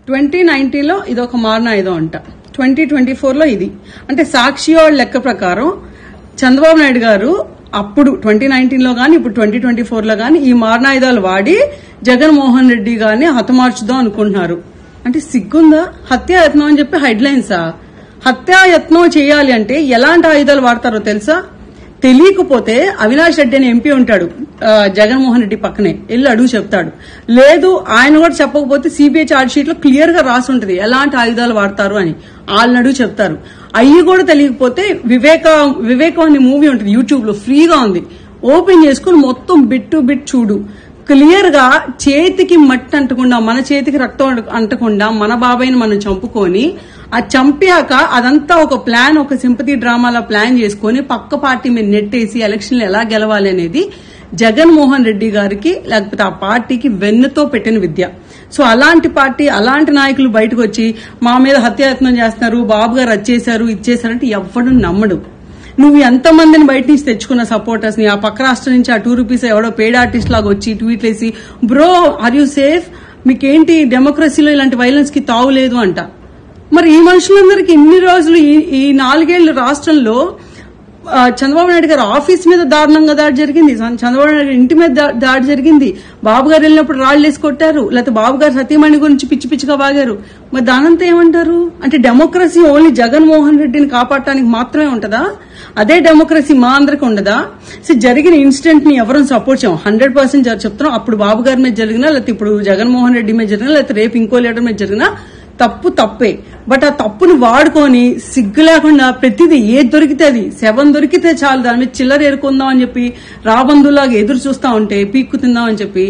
2019లో ఇదొక మారణాయుధం అంట, 2024లో ఇది. అంటే సాక్షి వాళ్ళ లెక్క ప్రకారం చంద్రబాబు నాయుడు గారు అప్పుడు 2019లో గాని ఇప్పుడు 2024లో గాని ఈ మారణాయుధాలు వాడి జగన్మోహన్ రెడ్డి గారిని హతమార్చుదాం అనుకుంటున్నారు. అంటే సిగ్గుందా? హత్యాయత్నం అని చెప్పి హెడ్లైన్సా? హత్యాయత్నం చేయాలి అంటే ఎలాంటి ఆయుధాలు వాడతారో తెలుసా? తెలియకపోతే అవినాష్ రెడ్డి అని ఎంపీ ఉంటాడు జగన్మోహన్ రెడ్డి పక్కనే, వెళ్ళి అడుగు చెప్తాడు. లేదు ఆయన కూడా చెప్పకపోతే సిబిఐ ఛార్జ్ షీట్ లో క్లియర్ గా రాసి ఉంటుంది ఎలాంటి ఆయుధాలు వాడతారు అని, వాళ్ళని అడుగు చెప్తారు. అయ్యి కూడా తెలియకపోతే వివేకం అనే మూవీ ఉంటుంది యూట్యూబ్ లో, ఫ్రీగా ఉంది, ఓపెన్ చేసుకుని మొత్తం బిట్ టు బిట్ చూడు. క్లియర్ గా చేతికి మట్టి అంటకుండా, మన చేతికి రక్తం అంటకుండా మన బాబాయిని మనం చంపుకొని, ఆ చంపాక అదంతా ఒక ప్లాన్, ఒక సింపతి డ్రామాలా ప్లాన్ చేసుకుని పక్క పార్టీ మీద నెట్టేసి ఎలక్షన్లు ఎలా గెలవాలి అనేది జగన్మోహన్ రెడ్డి గారికి లేకపోతే ఆ పార్టీకి వెన్నుతో పెట్టిన విద్య. సో అలాంటి పార్టీ, అలాంటి నాయకులు బయటకు వచ్చి మా మీద హత్యాయత్నం చేస్తున్నారు, బాబు గారు వచ్చేసారు ఇచ్చేసారంటే ఎవ్వడు నమ్మడు. నువ్వు ఎంతమందిని బయట నుంచి తెచ్చుకున్న సపోర్టర్స్ ని, ఆ పక్క రాష్ట్రం నుంచి ఆ ₹2 ఎవడో పెయిడ్ ఆర్టిస్ట్ లాగా వచ్చి ట్వీట్లు వేసి బ్రో ఆర్ యూ సేఫ్, మీకేంటి డెమోక్రసీలో ఇలాంటి వైలెన్స్ కి తావులేదు అంట. మరి ఈ మనుషులందరికీ ఇన్ని రోజులు ఈ 4 ఏళ్లు రాష్ట్రంలో చంద్రబాబు నాయుడు గారు ఆఫీస్ మీద దారుణంగా దాడి జరిగింది, చంద్రబాబు నాయుడు ఇంటి మీద దాడి జరిగింది, బాబు గారు వెళ్ళినప్పుడు రాళ్లు వేసి కొట్టారు, లేకపోతే బాబు గారు సతీమణి గురించి పిచ్చి పిచ్చిగా బాగారు. మరి దానంతా ఏమంటారు? అంటే డెమోక్రసీ ఓన్లీ జగన్మోహన్ రెడ్డిని కాపాడటానికి మాత్రమే ఉంటదా? అదే డెమోక్రసీ మా అందరికి ఉండదా? సో జరిగిన ఇన్సిడెంట్ ని ఎవరూ సపోర్ట్ చేయం, 100% చెప్తున్నాం. అప్పుడు బాబు గారి మీద జరిగినా, లేకపోతే ఇప్పుడు జగన్మోహన్ రెడ్డి మీద జరిగినా, లేకపోతే రేపు ఇంకో లీడర్ మీద జరిగినా తప్పే. బట్ ఆ తప్పును వాడుకొని సిగ్గు లేకుండా ప్రతిదీ ఏది దొరికితే అది, శవం దొరికితే చాలు దాని మీద చిల్లర ఏరుకుందాం అని చెప్పి రాబందులాగా ఎదురు చూస్తా ఉంటే పీక్కు తిందాం అని చెప్పి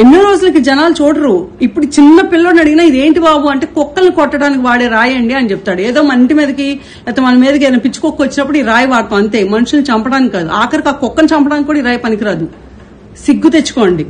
ఎన్నో రోజులకి జనాలు చూడరు. ఇప్పుడు చిన్న పిల్లోడిని అడిగినా ఇదేంటి బాబు అంటే కుక్కల్ని కొట్టడానికి వాడే రాయండి అని చెప్తాడు. ఏదో మన ఇంటి మీదకి లేకపోతే మన మీదకి ఏదైనా పిచ్చుకొక్క వచ్చినప్పుడు ఈ రాయి వాడతాం అంతే, మనుషుల్ని చంపడానికి కాదు. ఆఖరికి ఆ కుక్కను చంపడానికి కూడా ఈ రాయి పనికిరాదు. సిగ్గు తెచ్చుకోండి.